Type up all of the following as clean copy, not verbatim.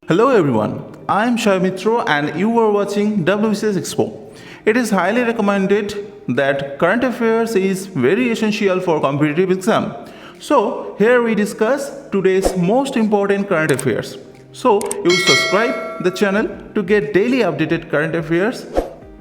Hello everyone, I am Shai Mitro and you are watching Wbcs Expo. It is highly recommended that current affairs is very essential for competitive exam. So here we discuss today's most important current affairs. So you subscribe the channel to get daily updated current affairs.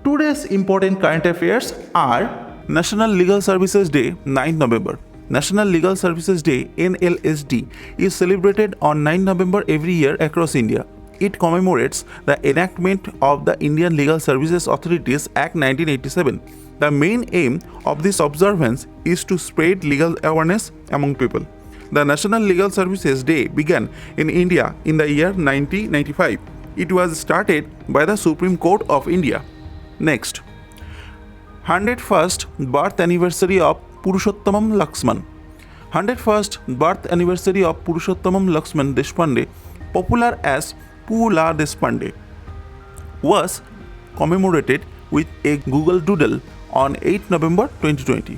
Today's important current affairs are National Legal Services Day 9th November. National Legal Services Day (NLSD) is celebrated on 9 November every year across India. It commemorates the enactment of the Indian Legal Services Authorities Act 1987. The main aim of this observance is to spread legal awareness among people. The National Legal Services Day began in India in the year 1995. It was started by the Supreme Court of India. Next, 101st birth anniversary of Purushottamam Lakshman. 101st birth anniversary of Purushottamam Lakshman Deshpande, popular as Pula Deshpande, was commemorated with a Google Doodle on 8 November 2020.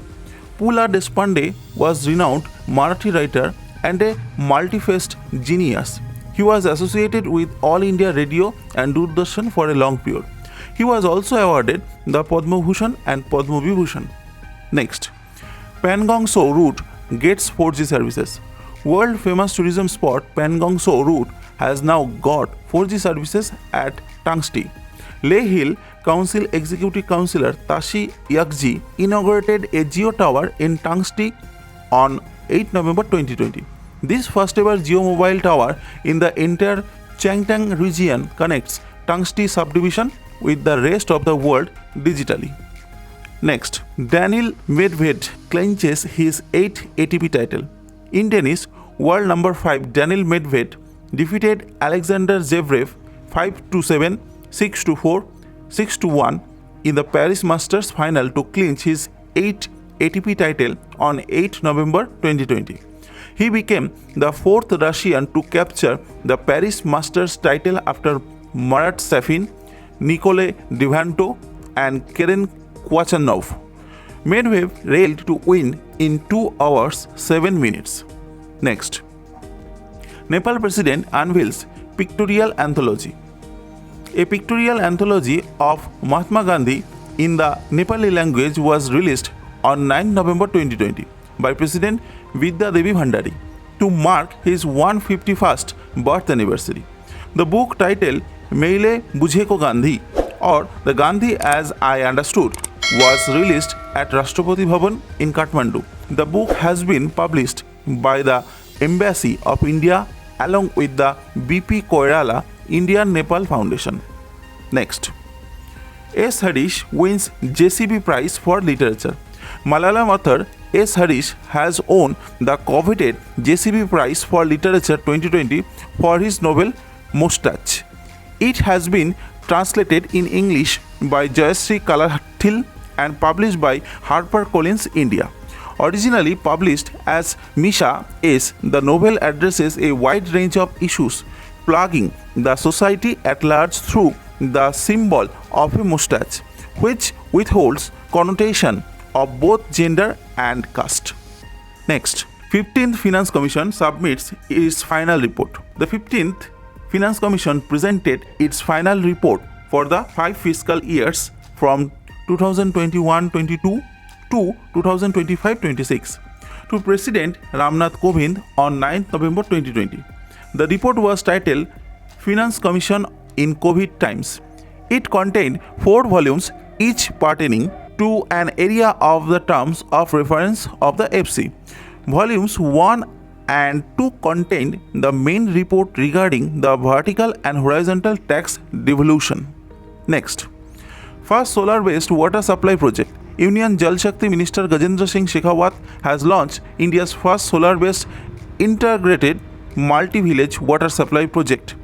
Pula Deshpande was renowned Marathi writer and a multi-faced genius. He was associated with All India Radio and Doordarshan for a long period. He was also awarded the Padma Bhushan and Padma Vibhushan. Next, Panggong Tso route gets 4G services. World famous tourism spot Panggong Tso route has now got 4G services at Tangsti. Leh Hill Council Executive Councillor Tashi Yakji inaugurated a Geo Tower in Tangsti on 8 November 2020. This first ever Geo mobile tower in the entire Changtang region connects Tangsti subdivision with the rest of the world digitally. Next, Daniil Medvedev clenches his 8th ATP title. In tennis, world number 5 Daniil Medvedev defeated Alexander Zverev 5-7, 6-4, 6-1 in the Paris Masters final to clinch his 8th ATP title on 8 November 2020. He became the 4th Russian to capture the Paris Masters title after Marat Safin, Nikolay Devanto and Karen Khachanov. Medvedev railed to win in 2 hours 7 minutes. Next, Nepal President unveils pictorial anthology. A pictorial anthology of Mahatma Gandhi in the Nepali language was released on 9 November 2020 by President Vidya Devi Bhandari to mark his 151st birth anniversary. The book titled Meile Bujheko Gandhi, or The Gandhi as I Understood, was released at Rashtrapati Bhavan in Kathmandu. The book has been published by the Embassy of India along with the BP Koirala Indian Nepal Foundation. Next, S. Hadish wins Jcb Price for literature. Malayalam author S. Hadish has won the coveted Jcb Prize for Literature 2020 for his novel Moustache. It has been translated in English by Jayashree Kalathil and published by HarperCollins India. Originally published as Misha S., the novel addresses a wide range of issues plaguing the society at large through the symbol of a moustache, which withholds connotation of both gender and caste. Next, 15th Finance Commission submits its final report. The 15th Finance Commission presented its final report for the 5 fiscal years from 2021-22 to 2025-26 to President Ramnath Kovind on 9th November 2020. The report was titled Finance Commission in COVID Times. It contained 4 volumes, each pertaining to an area of the terms of reference of the FC. Volumes 1 and 2 contained the main report regarding the vertical and horizontal tax devolution. Next, first solar-based water supply project. Union Jal Shakti Minister Gajendra Singh Shekhawat has launched India's first solar-based integrated multi-village water supply project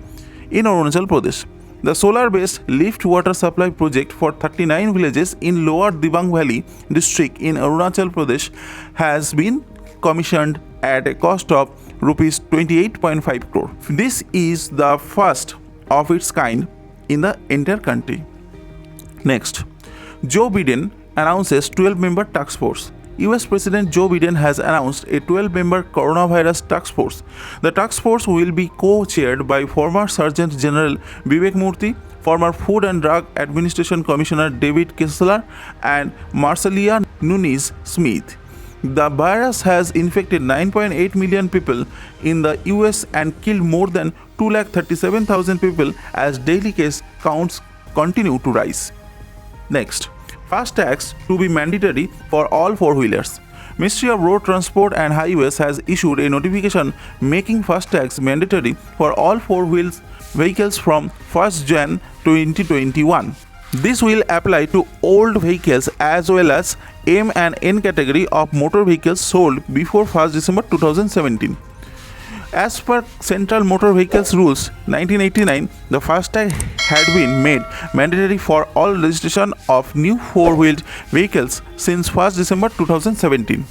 in Arunachal Pradesh. The solar-based lift water supply project for 39 villages in Lower Dibang Valley district in Arunachal Pradesh has been commissioned at a cost of rupees 28.5 crore. This is the first of its kind in the entire country. Next, Joe Biden announces 12-member task force. US President Joe Biden has announced a 12-member coronavirus task force. The task force will be co-chaired by former Surgeon General Vivek Murthy, former Food and Drug Administration Commissioner David Kessler, and Marcelia Nunes Smith. The virus has infected 9.8 million people in the US and killed more than 237,000 people as daily case counts continue to rise. Next, FASTags to be mandatory for all four-wheelers. Ministry of Road Transport and Highways has issued a notification making FASTags mandatory for all four-wheel vehicles from 1st Jan 2021. This will apply to old vehicles as well as M and N category of motor vehicles sold before 1st December 2017. As per Central Motor Vehicles Rules 1989, the FASTag had been made mandatory for all registration of new four-wheeled vehicles since 1st December 2017.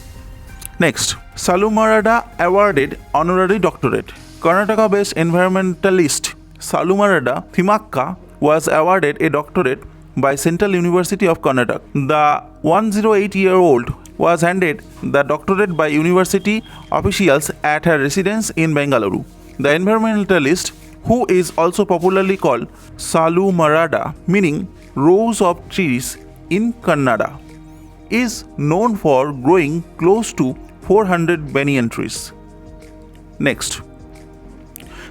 Next, Marada awarded honorary doctorate. Karnataka-based environmentalist Marada Thimakka was awarded a doctorate by Central University of Karnataka. The 108-year-old was handed the doctorate by university officials at her residence in Bengaluru. The environmentalist, who is also popularly called Marada, meaning rows of trees in Kannada, is known for growing close to 400 banyan trees. Next,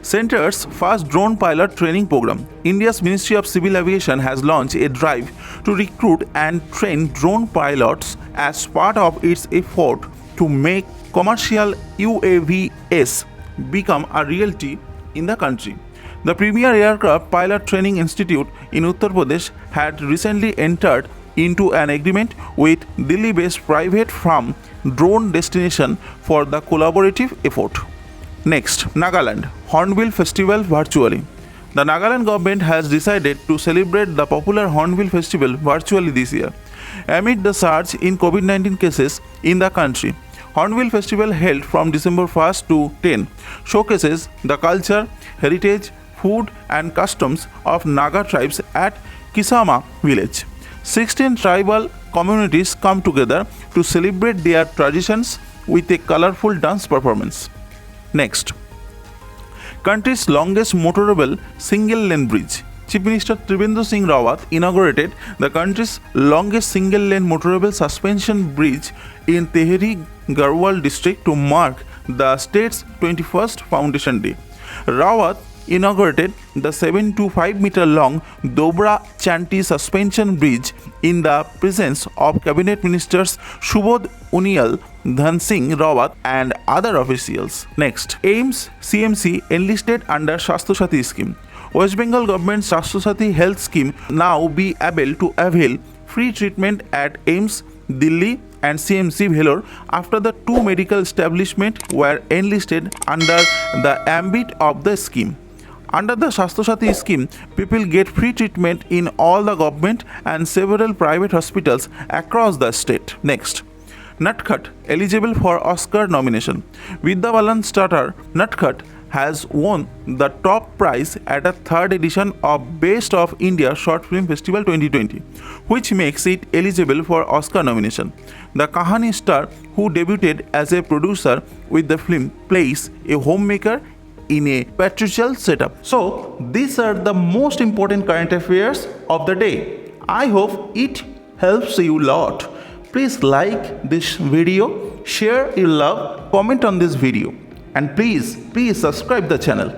Centre's first drone pilot training program. India's Ministry of Civil Aviation has launched a drive to recruit and train drone pilots as part of its effort to make commercial UAVs become a reality in the country. The Premier Aircraft Pilot Training Institute in Uttar Pradesh had recently entered into an agreement with Delhi-based private firm Drone Destination for the collaborative effort. Next, Nagaland Hornbill Festival virtually. The Nagaland government has decided to celebrate the popular Hornbill Festival virtually this year. Amid the surge in COVID-19 cases in the country, Hornbill Festival held from December 1st to 10 showcases the culture, heritage, food and customs of Naga tribes at Kisama village. 16 tribal communities come together to celebrate their traditions with a colorful dance performance. Next, country's longest motorable single-lane bridge. Chief Minister Trivendra Singh Rawat inaugurated the country's longest single-lane motorable suspension bridge in Tehri Garhwal district to mark the state's 21st Foundation Day. Rawat inaugurated the 7.25-meter long Dobra Chanti suspension bridge in the presence of Cabinet Ministers Subodh Unial, Dhan Singh Rawat and other officials. Next, Ames CMC enlisted under Shastu Sati scheme. West Bengal government Shastu Sati health scheme now be able to avail free treatment at Ames, Delhi and CMC Vellore after the two medical establishments were enlisted under the ambit of the scheme. Under the Shastu Sati scheme, people get free treatment in all the government and several private hospitals across the state. Next, Nutcut eligible for Oscar nomination. Vidya Balan's starter Nutcut has won the top prize at a third edition of Best of India Short Film Festival 2020, which makes it eligible for Oscar nomination. The Kahani star, who debuted as a producer with the film, plays a homemaker in a patriarchal setup. So, these are the most important current affairs of the day. I hope it helps you a lot. Please like this video, share your love, comment on this video, and please subscribe the channel.